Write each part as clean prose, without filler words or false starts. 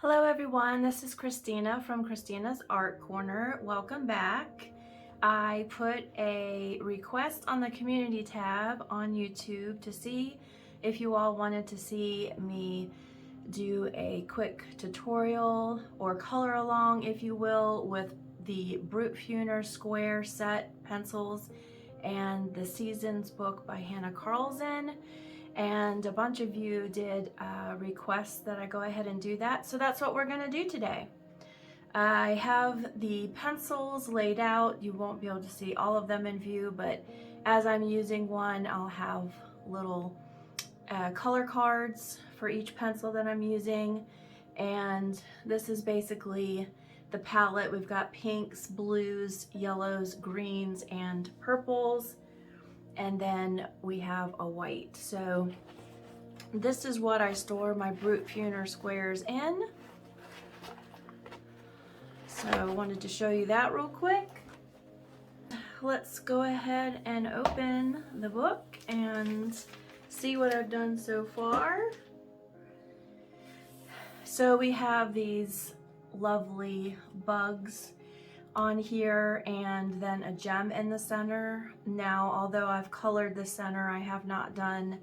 Hello everyone, this is Kristina from Kristina's Art Corner. Welcome back. I put a request on the community tab on YouTube to see if you all wanted to see me do a quick tutorial or color along, if you will, with the Brutfuner Square Set pencils and the Seasons book by Hanna Karlzon. And a bunch of you did request that I go ahead and do that. So that's what we're gonna do today. I have the pencils laid out. You won't be able to see all of them in view, but as I'm using one, I'll have little color cards for each pencil that I'm using. And this is basically the palette. We've got pinks, blues, yellows, greens, and purples. And then we have a white. So this is what I store my Brutfuner squares in. So I wanted to show you that real quick. Let's go ahead and open the book and see what I've done so far. So we have these lovely bugs on here and then a gem in the center. Now, although I've colored the center, I have not done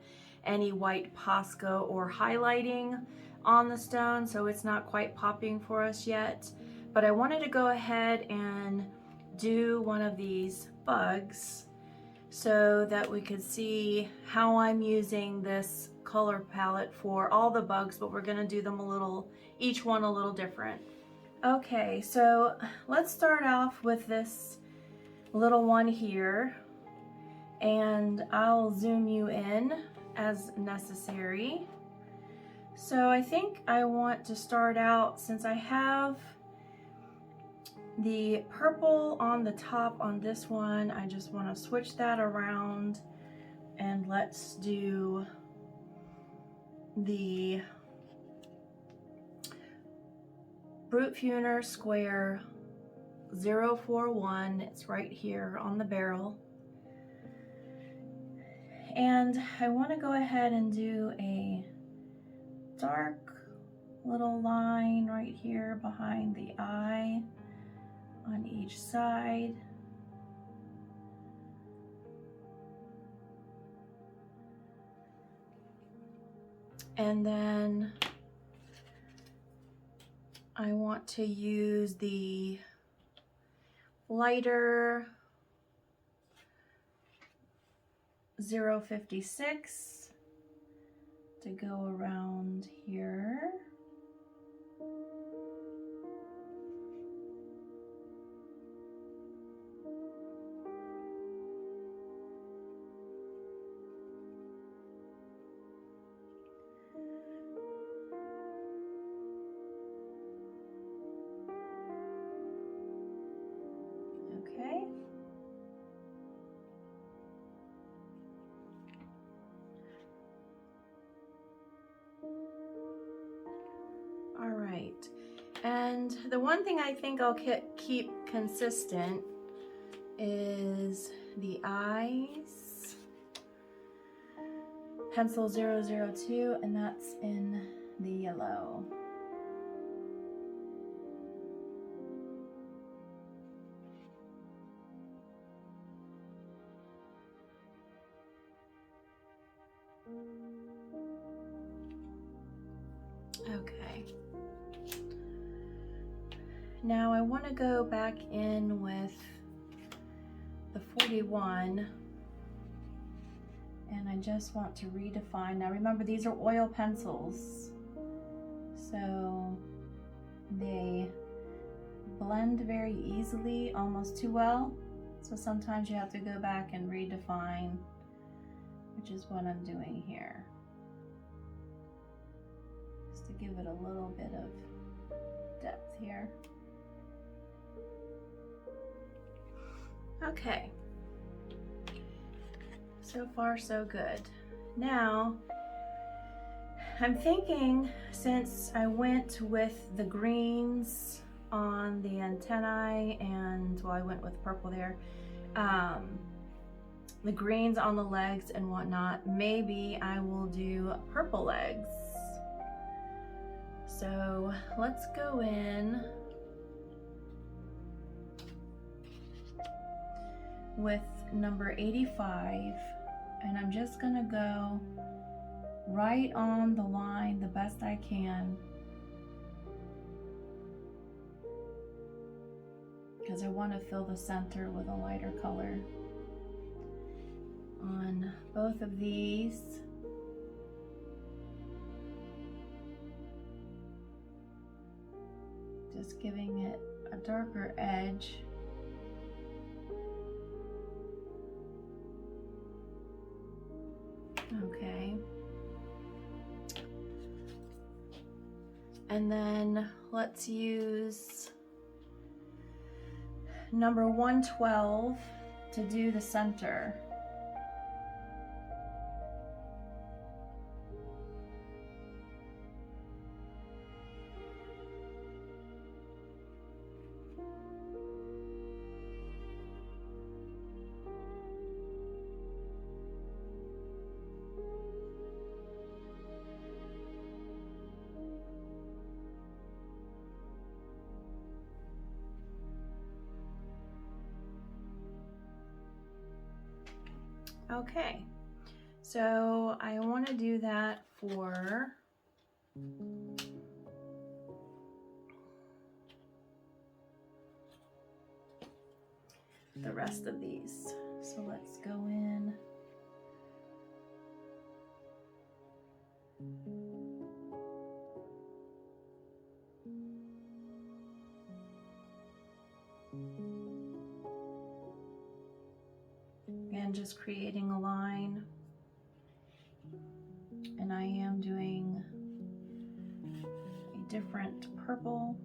any white Posca or highlighting on the stone, so it's not quite popping for us yet. But I wanted to go ahead and do one of these bugs so that we could see how I'm using this color palette for all the bugs, but we're gonna do them each one a little different. Okay, so let's start off with this little one here, and I'll zoom you in as necessary. So I think I want to start out, since I have the purple on the top on this one, I just want to switch that around, and let's do the Brutfuner Square 041. It's right here on the barrel. And I want to go ahead and do a dark little line right here behind the eye on each side. And then I want to use the lighter 056 to go around here. Okay. All right. And the one thing I think I'll keep consistent is the eyes. Pencil 002, and that's in the yellow. Okay. Now I want to go back in with the 41, and I just want to redefine. Now remember, these are oil pencils, so they blend very easily, almost too well. So sometimes you have to go back and redefine, which is what I'm doing here. Just to give it a little bit of depth here. Okay, so far so good. Now, I'm thinking, since I went with the greens on the antennae and, well, I went with purple there, the greens on the legs and whatnot, maybe I will do purple legs. So let's go in with number 85, and I'm just gonna go right on the line the best I can, because I want to fill the center with a lighter color on both of these. Just giving it a darker edge. Okay. And then let's use number 112 to do the center. Okay, so I want to do that for the rest of these. So let's go in. Again, just creating a line, and I am doing a different purple.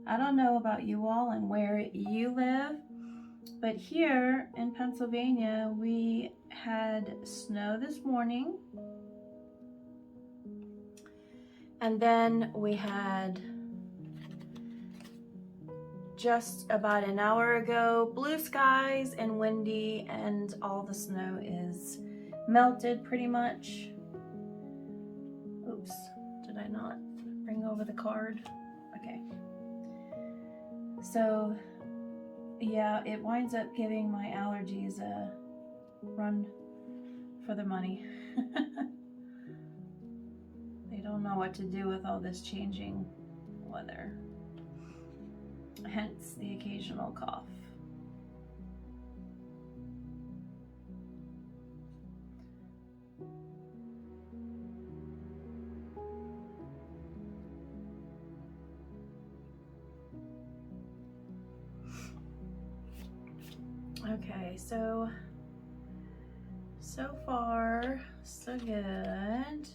I don't know about you all and where you live, but here in Pennsylvania we had snow this morning. And then we had, just about an hour ago, blue skies and windy, and all the snow is melted pretty much. Oops, did I not bring over the card? Okay. So, yeah, it winds up giving my allergies a run for the money. Don't know what to do with all this changing weather, hence the occasional cough. Okay, so far so good.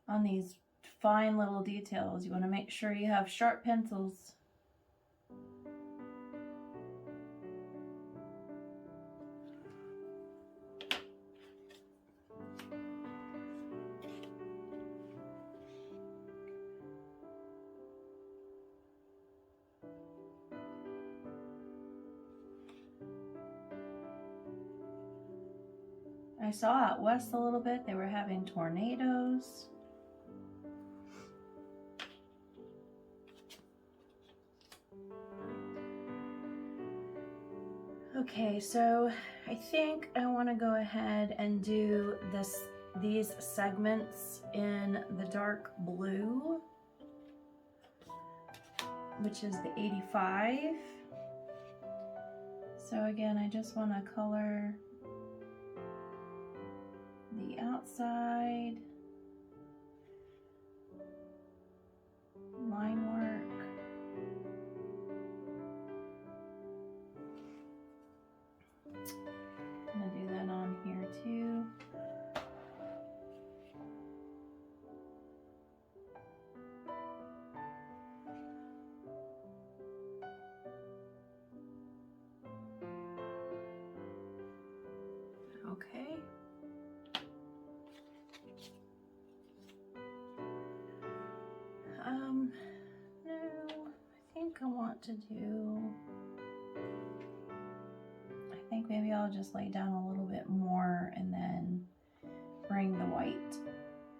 On these fine little details, you want to make sure you have sharp pencils. I saw out west a little bit, they were having tornadoes. Okay, so I think I want to go ahead and do these segments in the dark blue, which is the 85. So again, I just want to color the outside, line work, I'm going to do that on here too. Okay. what to do. I think maybe I'll just lay down a little bit more and then bring the white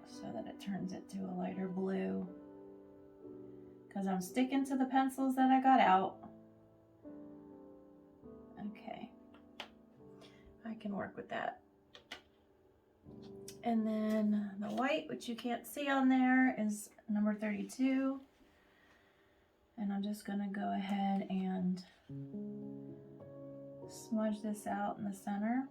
so that it turns it to a lighter blue. Because I'm sticking to the pencils that I got out. Okay, I can work with that. And then the white, which you can't see on there, is number 32. And I'm just gonna go ahead and smudge this out in the center.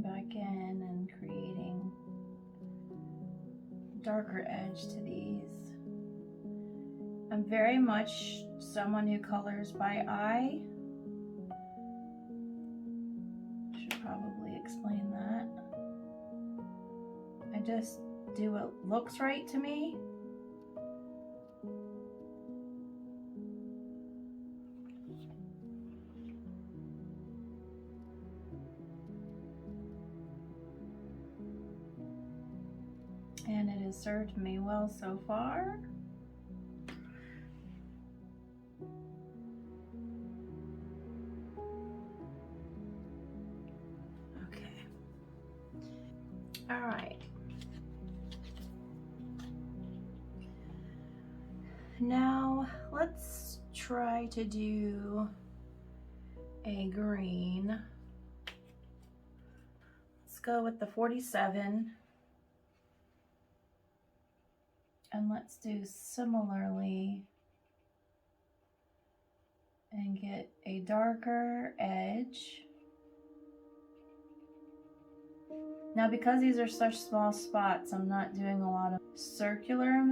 Back in and creating darker edge to these. I'm very much someone who colors by eye. Should probably explain that. I just do what looks right to me. And it has served me well so far. Okay. All right. Now let's try to do a green. Let's go with the 47. And let's do similarly and get a darker edge. Now, because these are such small spots, I'm not doing a lot of circular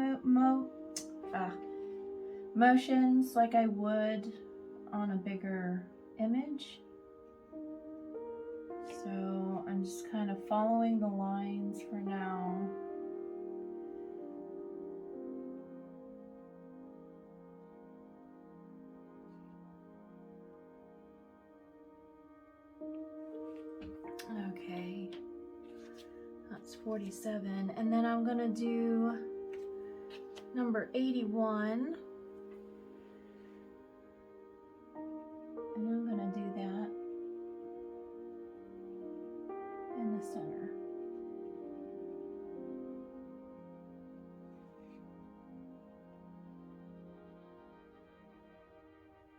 motions like I would on a bigger image. So I'm just kind of following the lines for now. Okay, that's 47, and then I'm gonna do number 81, and I'm gonna do that in the center.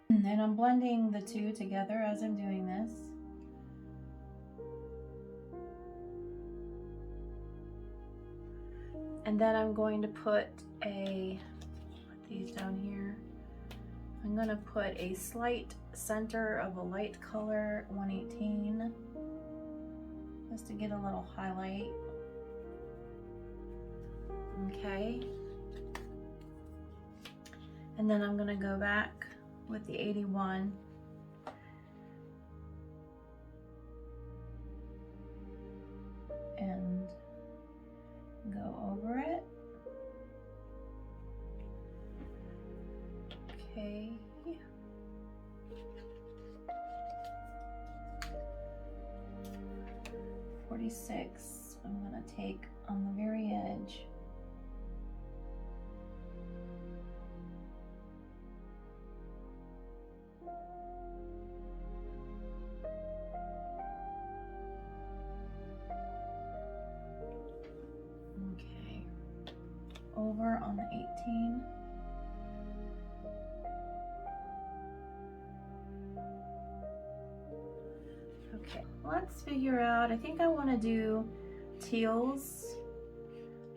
And then I'm blending the two together as I'm doing this. And then I'm going to put these down here. I'm going to put a slight center of a light color 118 just to get a little highlight. Okay. And then I'm going to go back with the 81. And go over it. Okay. 46, I'm going to take on the very edge. Okay, over on the 18. Okay, let's figure out, I think I want to do teals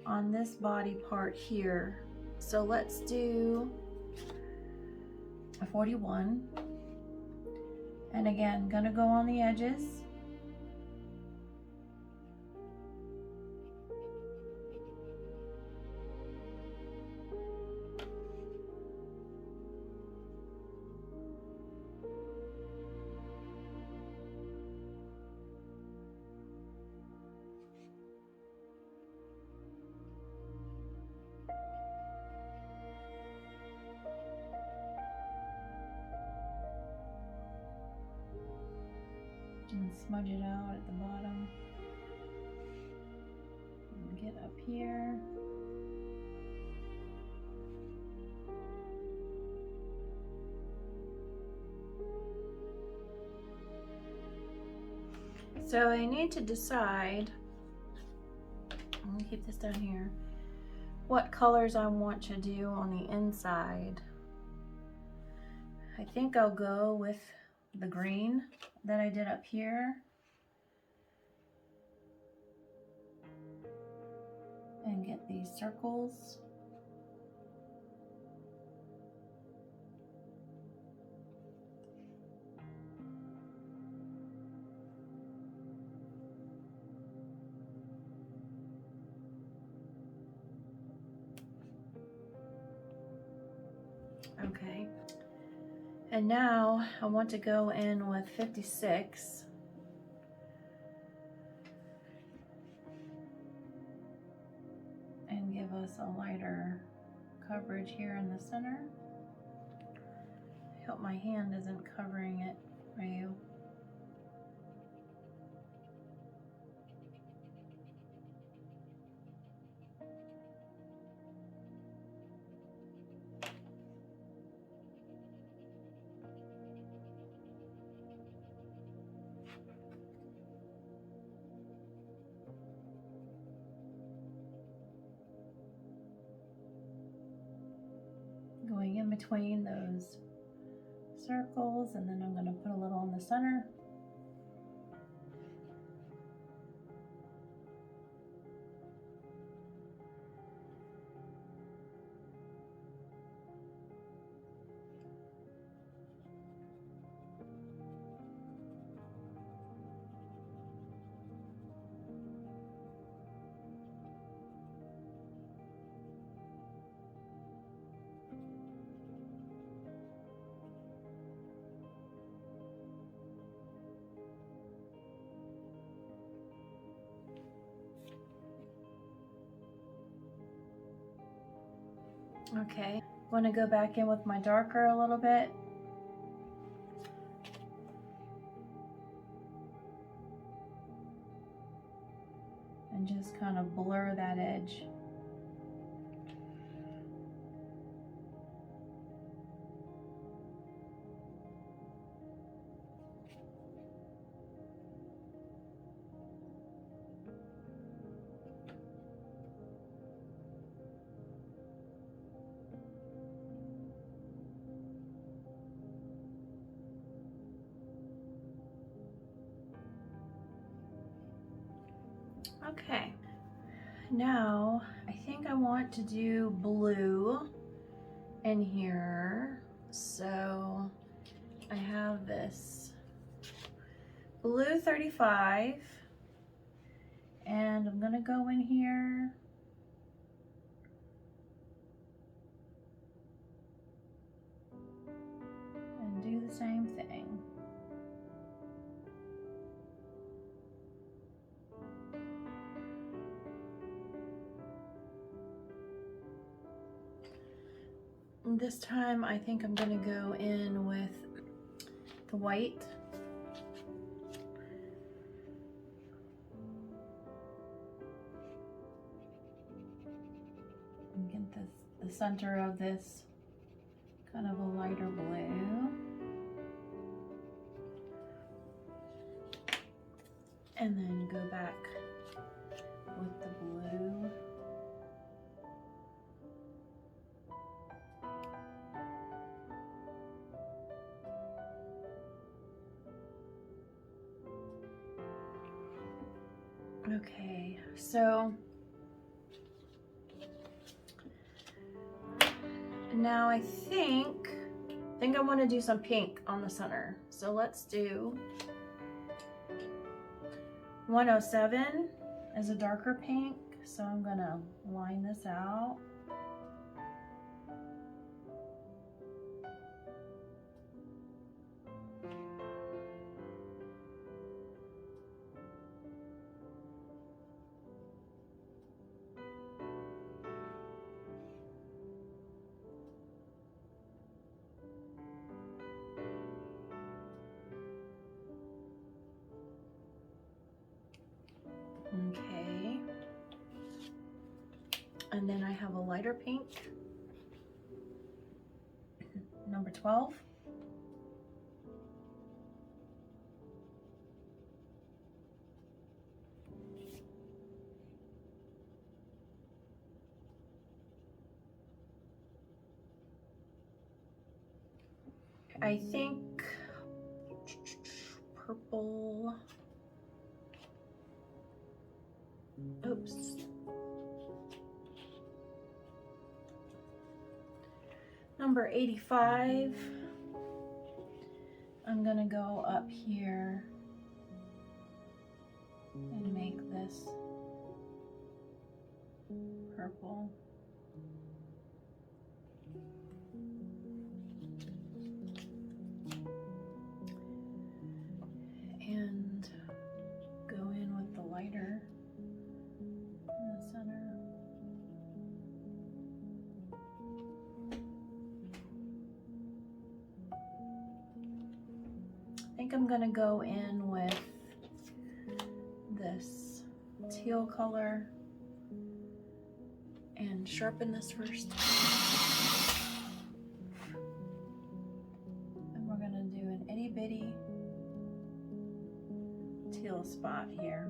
on this body part here. So let's do a 41. And again, gonna go on the edges. And smudge it out at the bottom. And get up here. So I need to decide, I'm gonna keep this down here, what colors I want to do on the inside. I think I'll go with the green that I did up here. And get these circles. Okay. And now I want to go in with 56. And give us a lighter coverage here in the center. I hope my hand isn't covering it for you. Going in between those circles, and then I'm going to put a little in the center. Okay, I'm going to go back in with my darker a little bit. And just kind of blur that edge. Okay, now I think I want to do blue in here. So I have this blue 35 and I'm gonna go in here and do the same thing. This time I think I'm going to go in with the white. And get the center of this kind of a lighter blue. And then go back with the blue. Okay, so now I think I want to do some pink on the center. So let's do 107 as a darker pink. So I'm gonna line this out. Okay. And then I have a lighter pink, number 12. I think purple. Oops. Number 85. I'm gonna go up here and make this purple. And go in with the lighter in the center. I think I'm gonna go in with this teal color and sharpen this first. And we're gonna do an itty bitty teal spot here.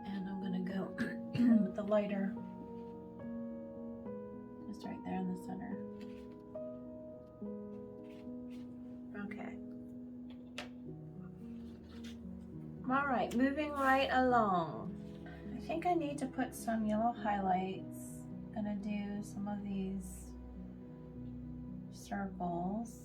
And I'm gonna go with the lighter just right there in the center. Okay. All right, moving right along. I think I need to put some yellow highlights. I'm gonna do some of these circles.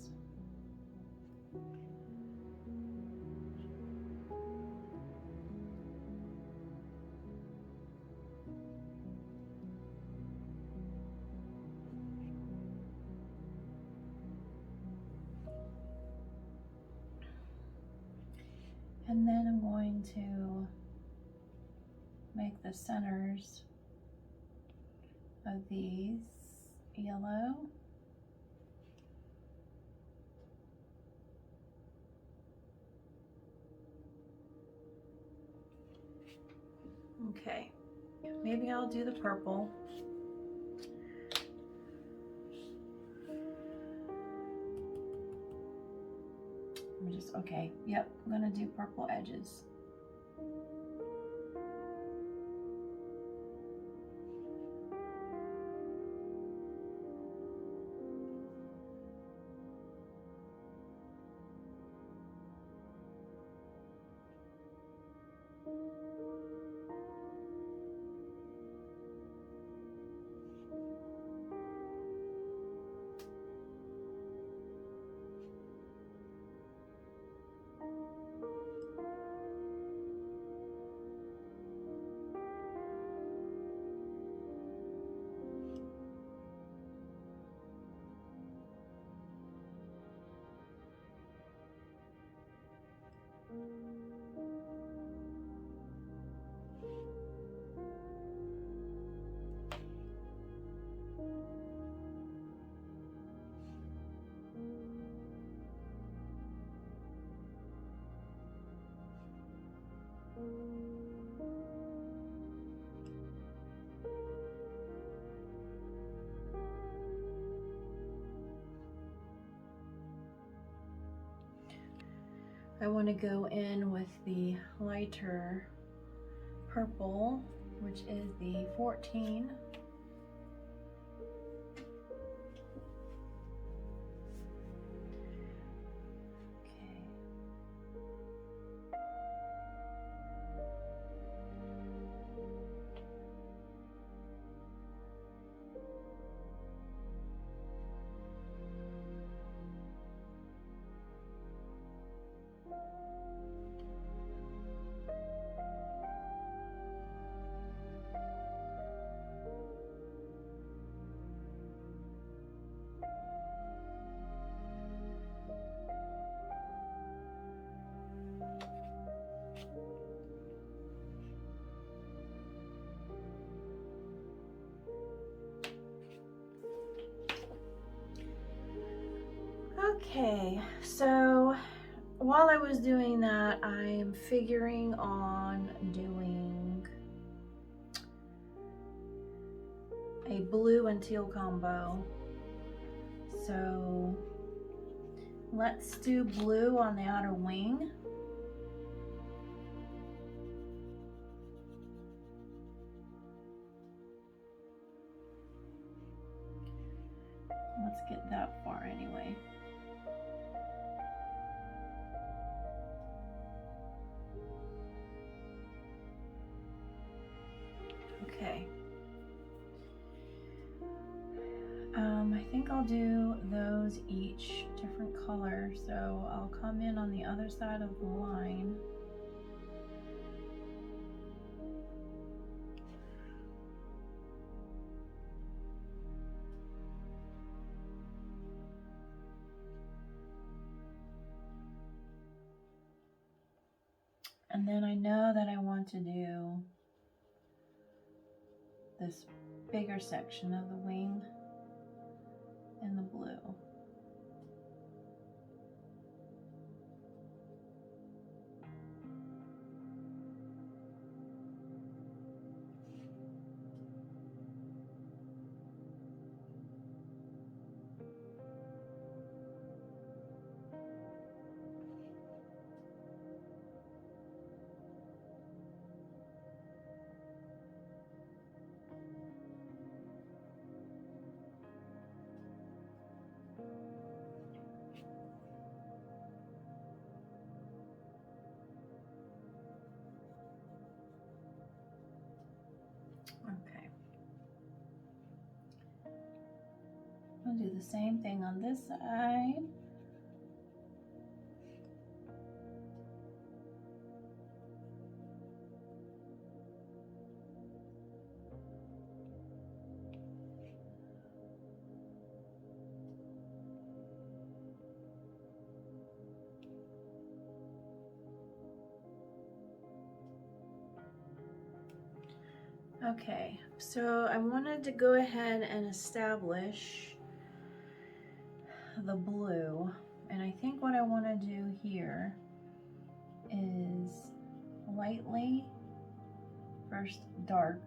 And then I'm going to make the centers of these yellow. Okay, maybe I'll do the purple. Okay, yep, I'm gonna do purple edges. I want to go in with the lighter purple, which is the 14. Okay. Okay, so while I was doing that, I'm figuring on doing a blue and teal combo. So let's do blue on the outer wing. Let's get that far anyway. Okay. I think I'll do those each different color, so I'll come in on the other side of the line. And then I know that I want to do this bigger section of the wing in the blue. Okay. I'll do the same thing on this side. Okay, so I wanted to go ahead and establish the blue, and I think what I want to do here is lightly, first dark,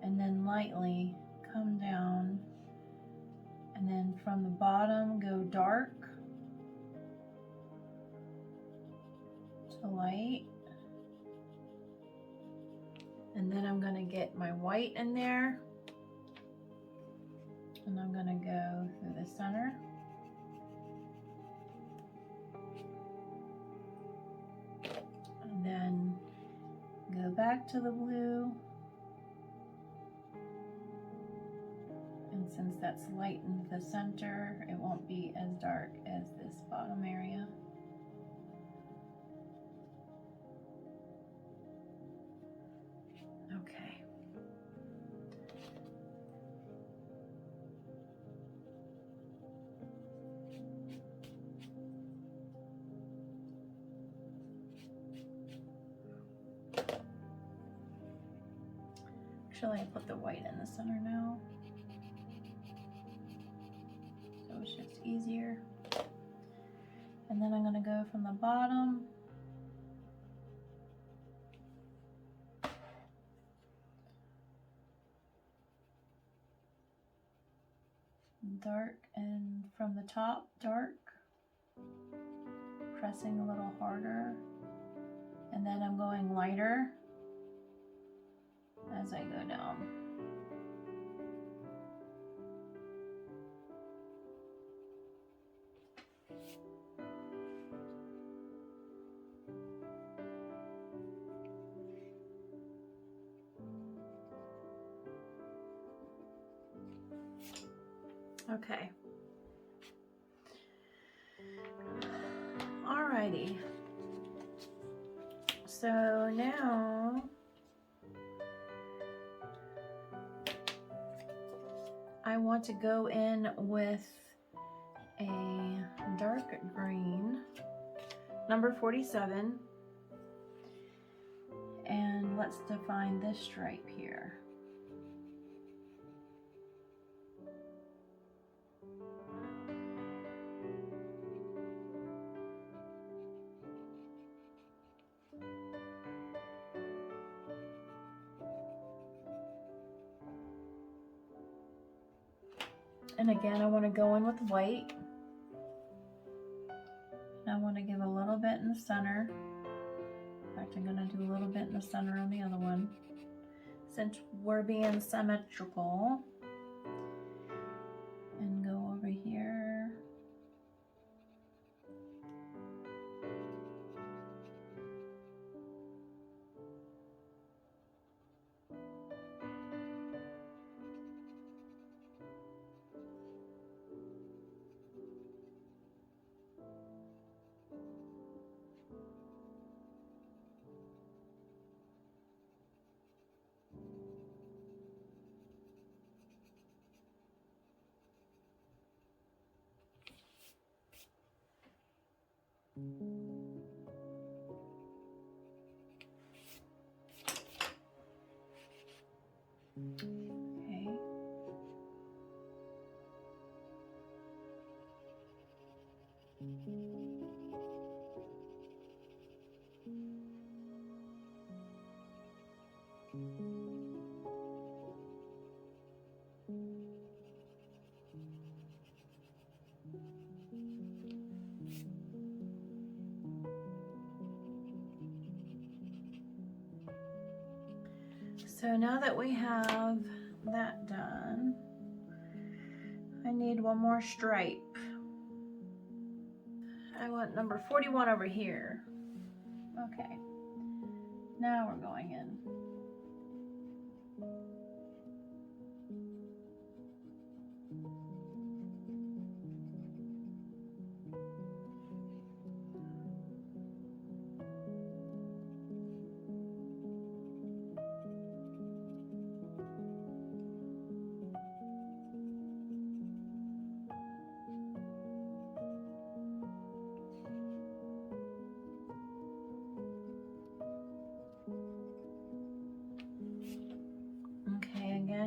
and then lightly come down, and then from the bottom go dark to light. And then I'm going to get my white in there, and I'm going to go through the center. And then go back to the blue. And since that's light in the center, it won't be as dark as this bottom area. Okay. Actually, I put the white in the center now, so it's just easier. And then I'm going to go from the bottom dark, and from the top dark, pressing a little harder, and then I'm going lighter as I go down. Okay. Alrighty. So now I want to go in with a dark green, number 47, and let's define this stripe here. And again, I want to go in with white. And I want to give a little bit in the center. In fact, I'm going to do a little bit in the center on the other one, since we're being symmetrical. And go over here. Okay. So now that we have that done, I need one more stripe. I want number 41 over here. Okay, now we're going in.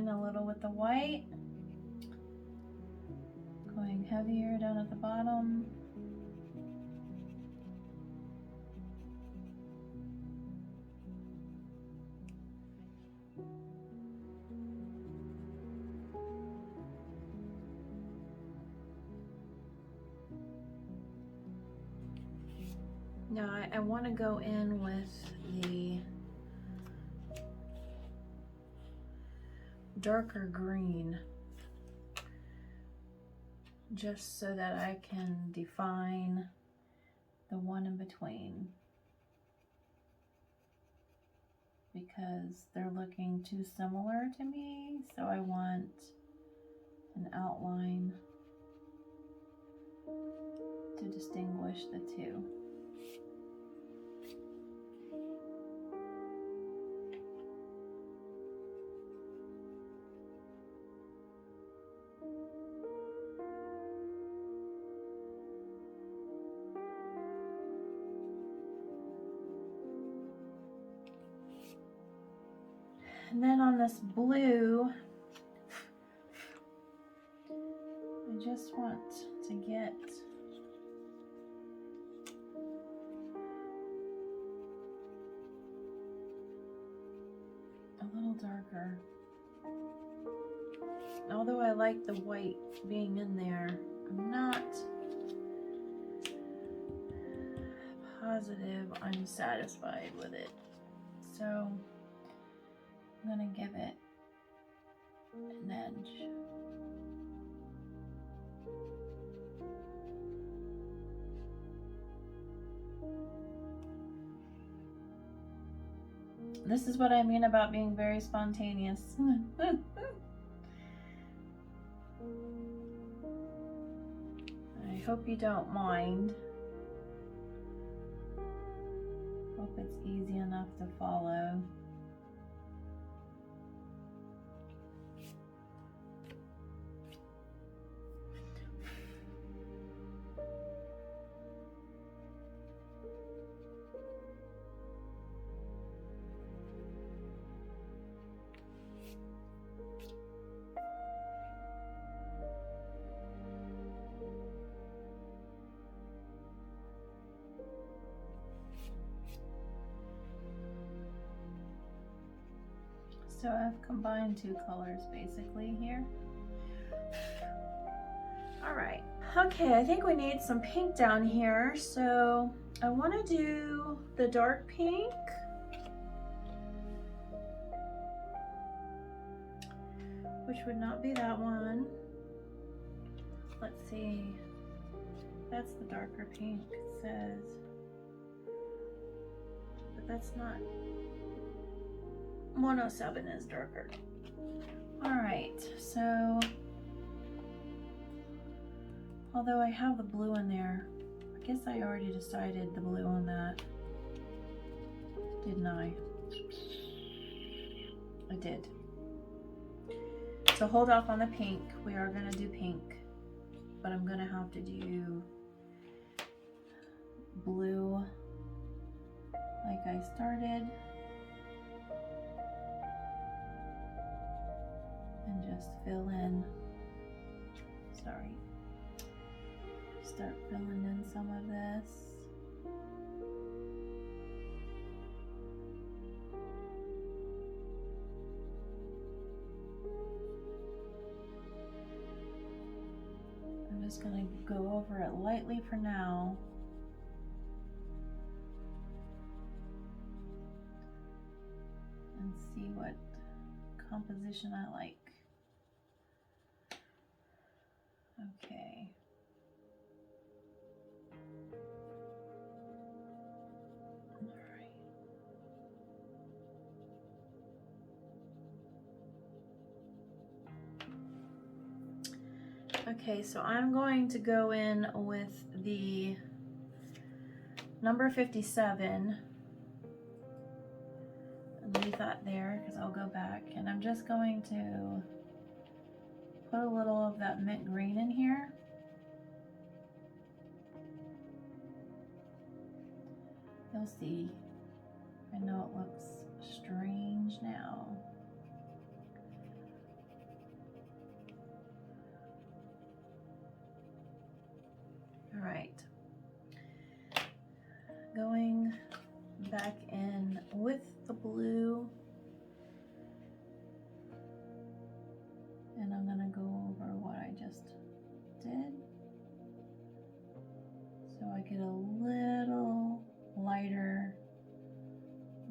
A little with the white, going heavier down at the bottom. Now I want to go in with the darker green, just so that I can define the one in between, because they're looking too similar to me, so I want an outline to distinguish the two. And then on this blue, I just want to get a little darker. Although I like the white being in there, I'm not positive I'm satisfied with it. So I'm gonna give it an edge. This is what I mean about being very spontaneous. I hope you don't mind. Hope it's easy enough to follow. So I've combined two colors basically here. Okay, I think we need some pink down here, so I want to do the dark pink. Which would not be that one. Let's see. That's the darker pink, it says. But that's not. 107 is darker. Alright, so although I have the blue in there, I guess I already decided the blue on that. Didn't I? I did. So hold off on the pink. We are going to do pink, but I'm going to have to do blue like I started. And just fill in, sorry, start filling in some of this. I'm just going to go over it lightly for now. And see what composition I like. Okay. All right. Okay, so I'm going to go in with the number 57 and leave that there because I'll go back, and I'm just going to put a little of that mint green in here. You'll see. I know it looks strange now. All right. Going back in with the blue. And I'm going to go over what I just did. So I get a little lighter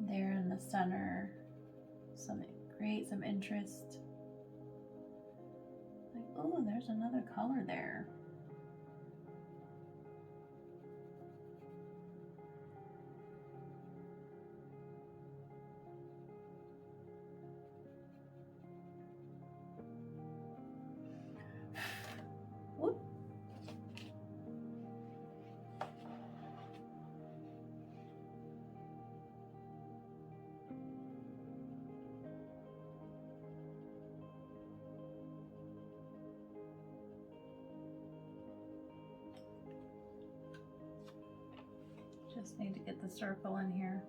there in the center. Create some interest. Like, oh, there's another color there. Whoop. Just need to get the circle in here.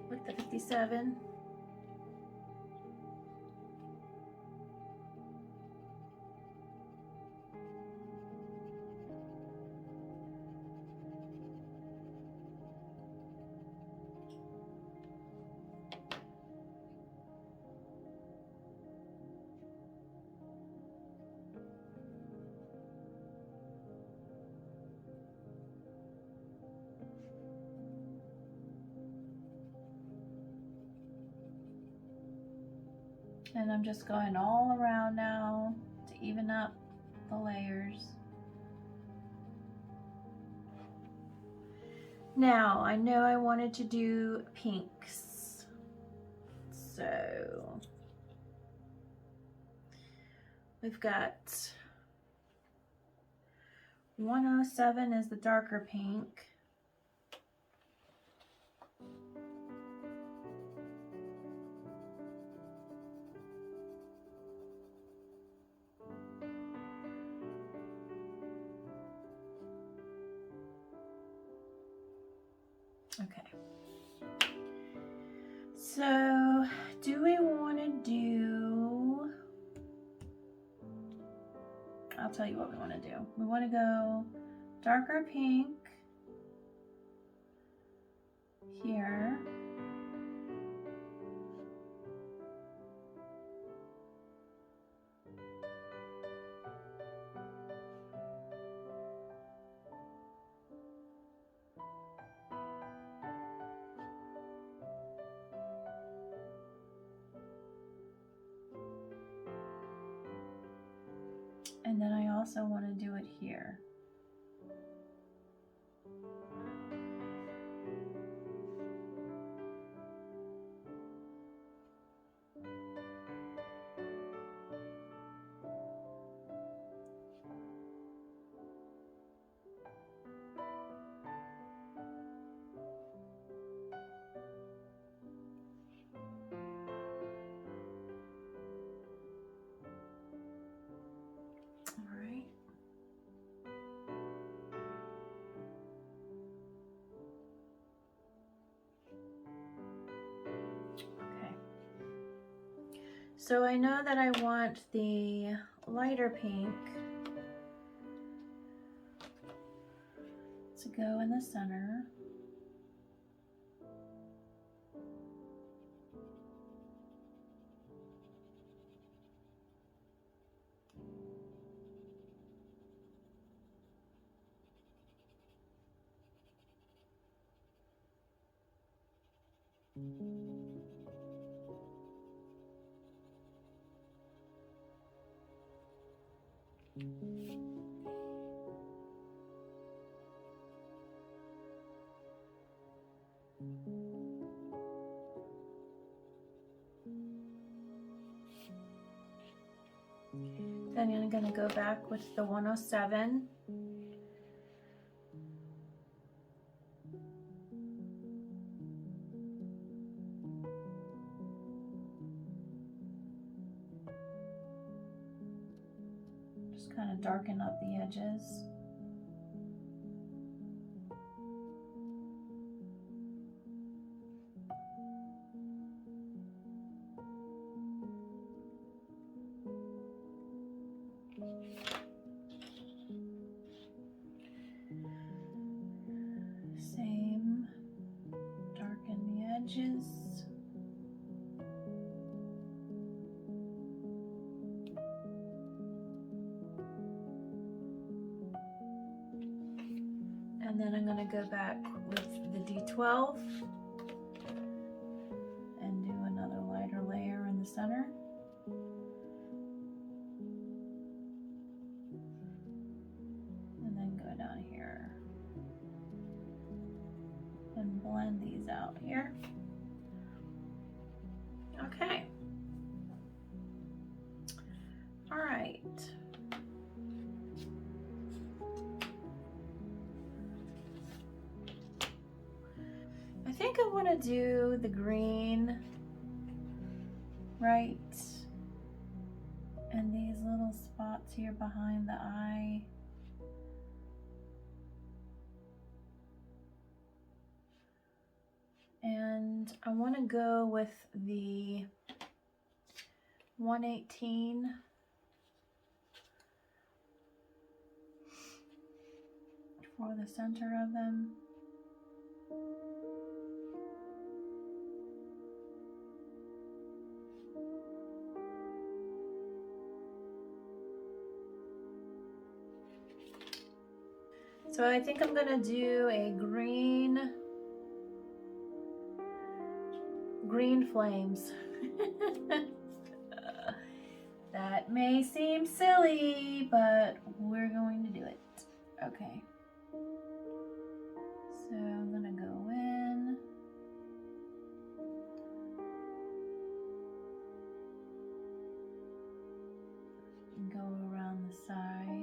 With the 57. And I'm just going all around now to even up the layers. Now, I know I wanted to do pinks. So, we've got 107 is the darker pink. Okay. So, do we want to do, I'll tell you what we want to do. We want to go darker pink here. And then I also want to do it here. So I know that I want the lighter pink to go in the center. Then I'm going to go back with the 107. Just kind of darken up the edges. Same, darken the edges. And then I'm going to go back with the D12 and do another lighter layer in the center. And then go down here and blend these out here. Okay. All right. I think I want to do the green right and these little spots here behind the eye. And I want to go with the 118 for the center of them. So I think I'm gonna do a green flames. That may seem silly, but we're going to do it. Okay. So I'm gonna go in. And go around the side.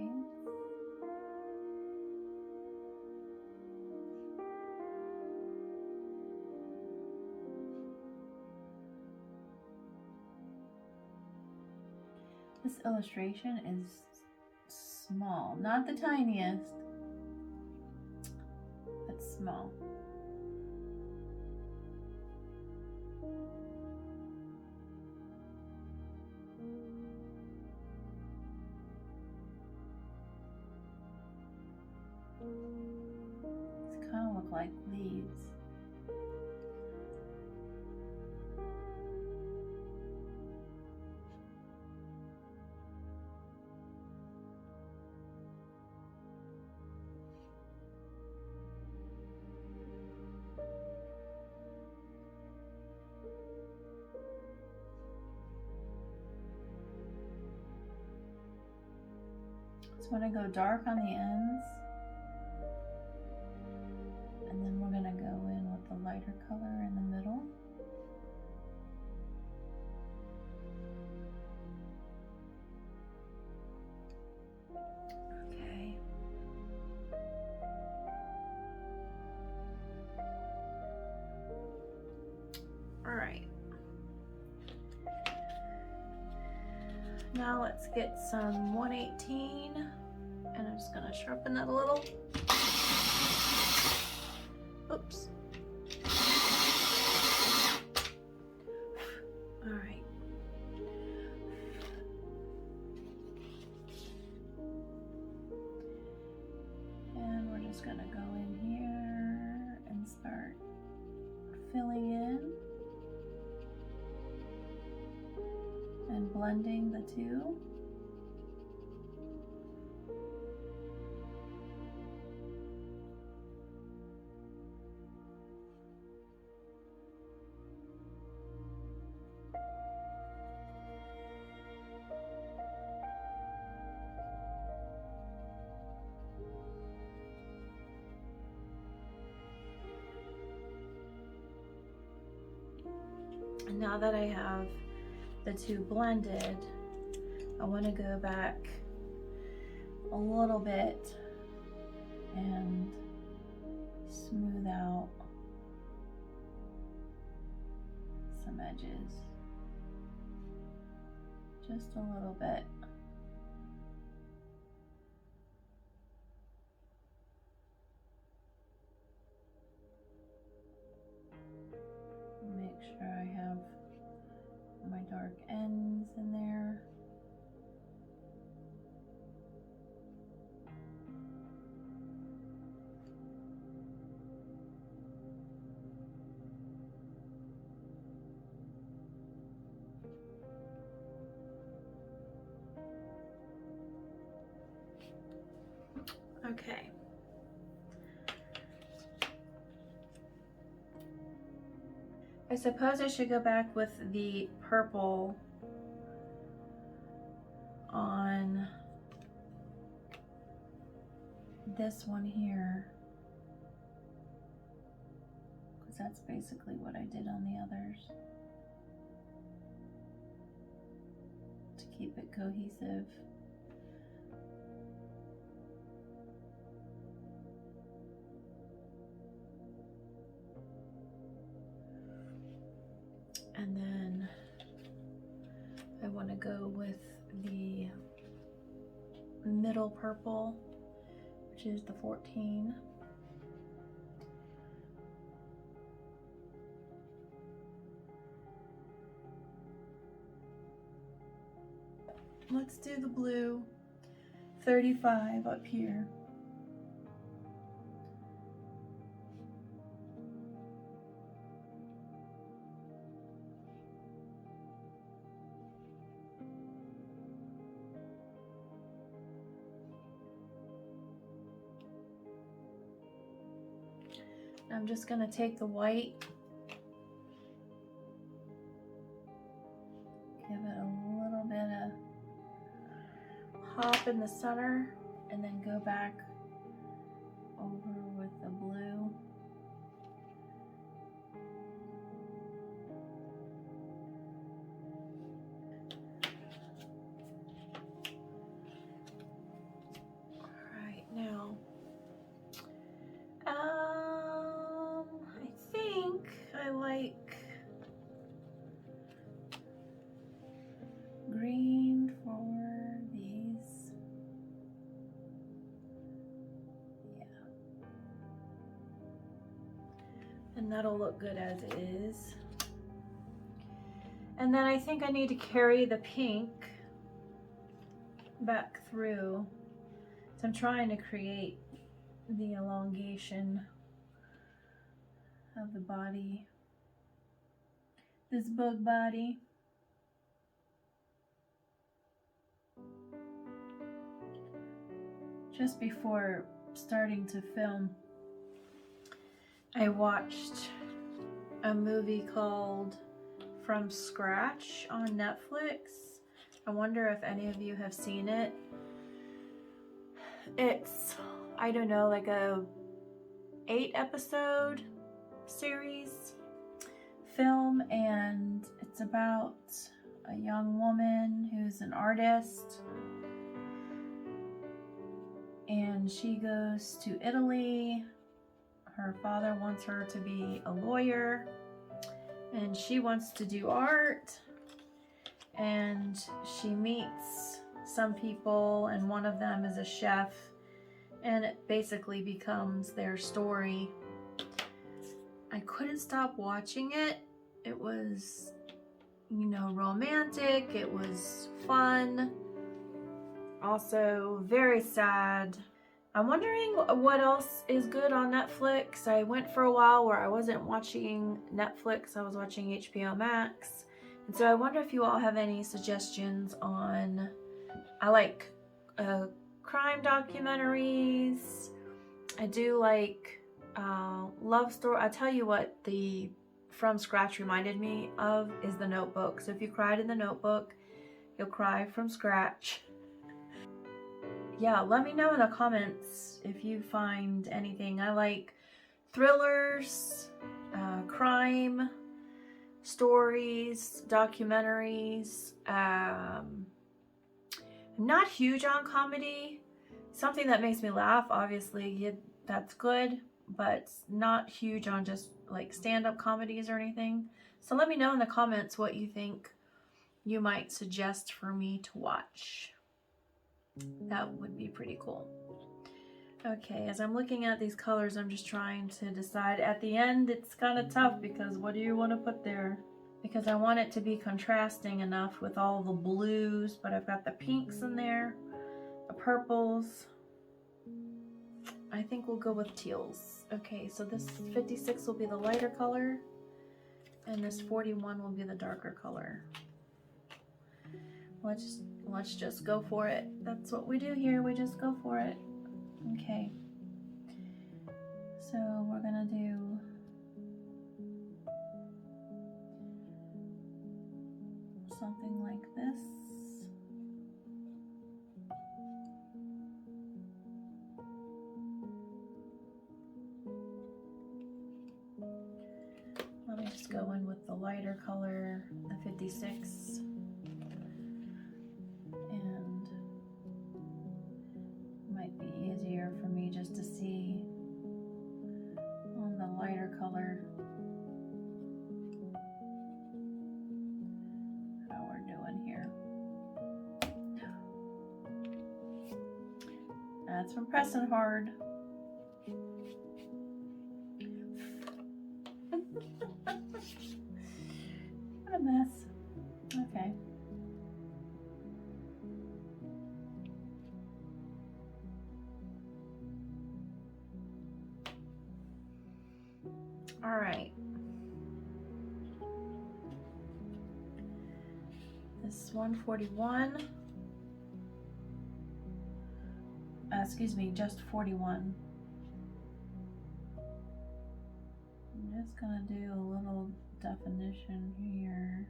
This illustration is small, not the tiniest, but small. These kind of look like leaves. Just want to go dark on the ends. And then we're going to go in with the lighter color in the middle. Okay. All right. Now let's get some 118, and I'm just going to sharpen that a little. Oops. All right. And we're just going to go in here and start filling in and blending the two. And now that I have the two blended, I want to go back a little bit and smooth out some edges. Just a little bit. Make sure I have my dark ends in there. Okay. I suppose I should go back with the purple on this one here, because that's basically what I did on the others, to keep it cohesive. And then I want to go with the middle purple, which is the 14. Let's do the blue 35 up here. I'm just going to take the white, give it a little bit of hop in the center, and then go back over with the blue. All right, now I think I like green for these. Yeah. And that'll look good as it is. And then I think I need to carry the pink back through. So I'm trying to create the elongation of the body, this bug body. Just before starting to film, I watched a movie called From Scratch on Netflix. I wonder if any of you have seen it. It's, I don't know, like a 8-episode series film, and it's about a young woman who's an artist, and she goes to Italy. Her father wants her to be a lawyer, and she wants to do art, and she meets some people, and one of them is a chef, and it basically becomes their story. I couldn't stop watching it. It was, you know, romantic, it was fun, also very sad. I'm wondering what else is good on Netflix. I went for a while where I wasn't watching Netflix, I was watching HBO Max. And so I wonder if you all have any suggestions on, I like crime documentaries. I do like love story. I tell you what the From Scratch reminded me of is The Notebook. So if you cried in The Notebook, you'll cry from scratch. Yeah, let me know in the comments if you find anything. I like thrillers, crime stories, documentaries. Not huge on comedy. Something that makes me laugh, obviously, that's good, but not huge on just like stand-up comedies or anything. So let me know in the comments what you think you might suggest for me to watch. That would be pretty cool. Okay, as I'm looking at these colors, I'm just trying to decide. At the end, it's kind of tough because what do you want to put there? Because I want it to be contrasting enough with all the blues, but I've got the pinks in there, the purples. I think we'll go with teals. Okay, so this 56 will be the lighter color, and this 41 will be the darker color. Let's just go for it. That's what we do here. We just go for it. Okay. So we're gonna do something like this. Let me just go in with the lighter color, the 56. And it might be easier for me just to see on the lighter color how we're doing here. That's from pressing hard. What a mess. Okay. All right. This 141. Excuse me, just 41. I'm just gonna do a little definition here.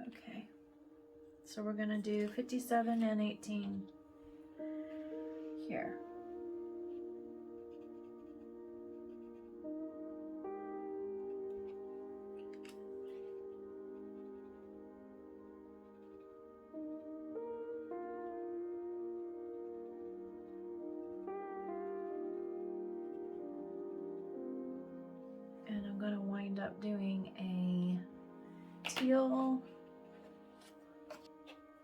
Okay, so we're gonna do 57 and 18 here. And I'm gonna wind up doing a teal.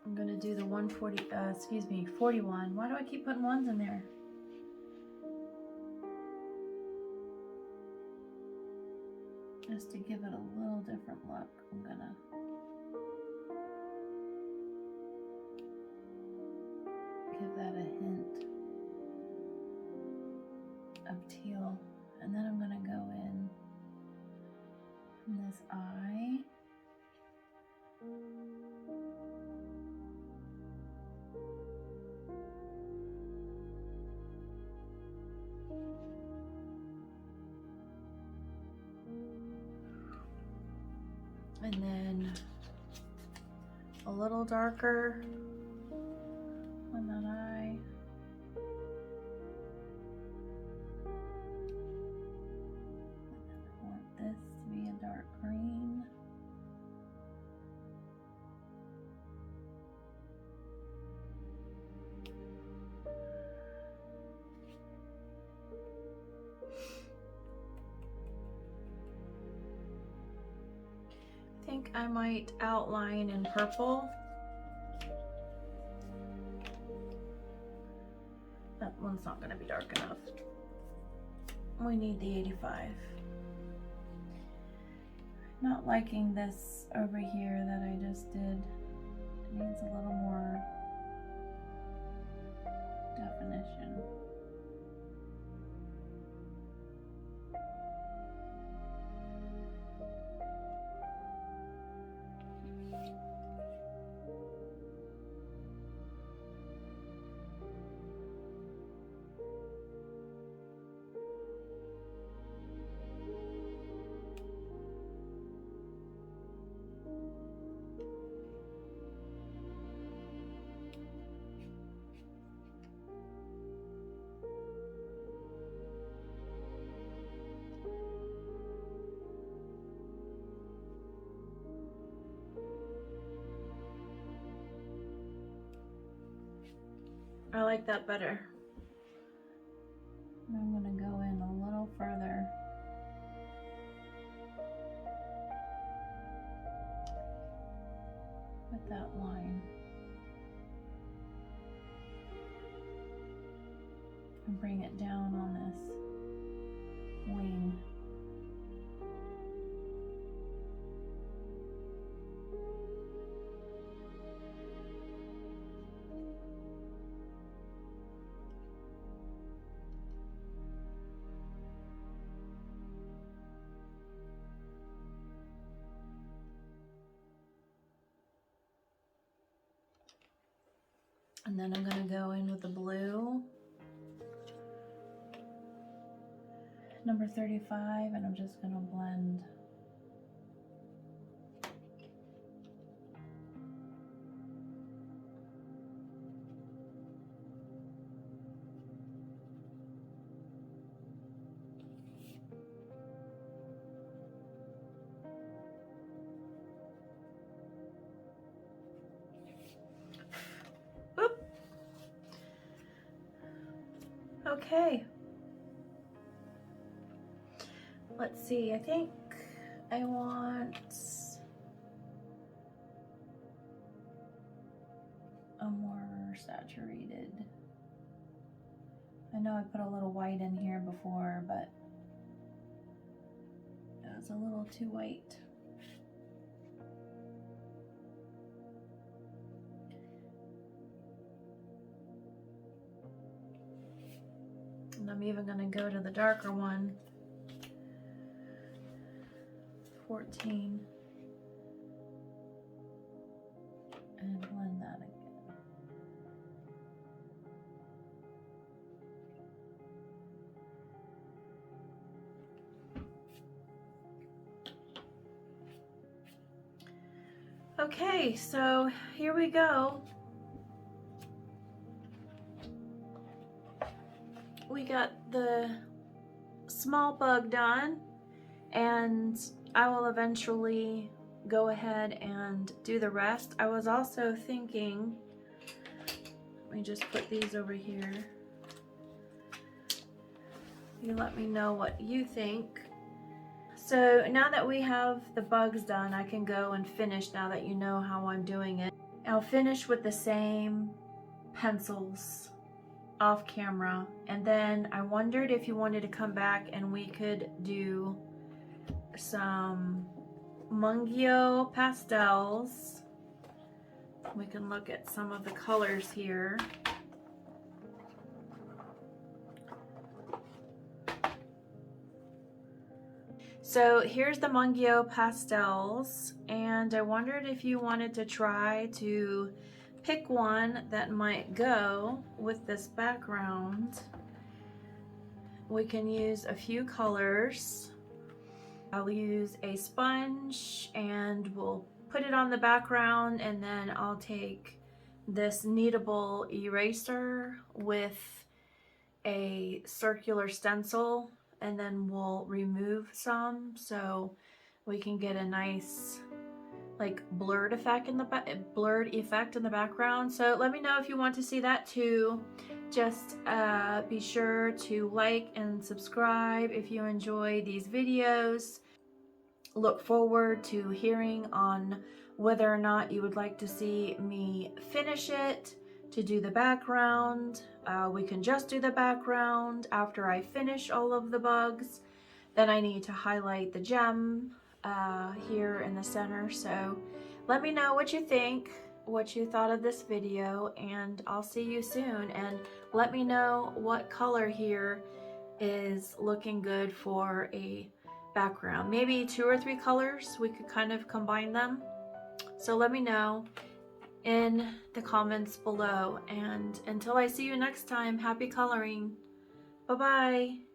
I'm gonna do the 41. Why do I keep putting ones in there? Just to give it a little different look, I'm gonna give that a hint of teal. And then I'm gonna go in this eye. And then a little darker on that eye. I want this to be a dark green. I think I might outline in purple. That one's not going to be dark enough. We need the 85. Not liking this over here that I just did. It needs a little more definition. I like that better. I'm going to go in a little further. With that line. And bring it down on this wing. And then I'm going to go in with the blue, number 35, and I'm just going to blend. Okay, let's see, I think I want a more saturated. I know I put a little white in here before, but it was a little too white. And I'm even going to go to the darker one, 14, and blend that again. Okay, so here we go. We got the small bug done, and I will eventually go ahead and do the rest. I was also thinking, let me just put these over here. You let me know what you think. So now that we have the bugs done, I can go and finish now that you know how I'm doing it. I'll finish with the same pencils off camera, and then I wondered if you wanted to come back and we could do some Mungyo pastels. We can look at some of the colors here. So here's the Mungyo pastels, and I wondered if you wanted to try to pick one that might go with this background. We can use a few colors. I'll use a sponge and we'll put it on the background, and then I'll take this kneadable eraser with a circular stencil, and then we'll remove some so we can get a nice like blurred effect in the background. So let me know if you want to see that too. Just be sure to like and subscribe if you enjoy these videos. Look forward to hearing on whether or not you would like to see me finish it, to do the background. We can just do the background after I finish all of the bugs. Then I need to highlight the gem here in the center. So let me know what you think, what you thought of this video, and I'll see you soon. And let me know what color here is looking good for a background. Maybe 2 or 3 colors, we could kind of combine them. So let me know in the comments below, and until I see you next time, happy coloring. Bye bye.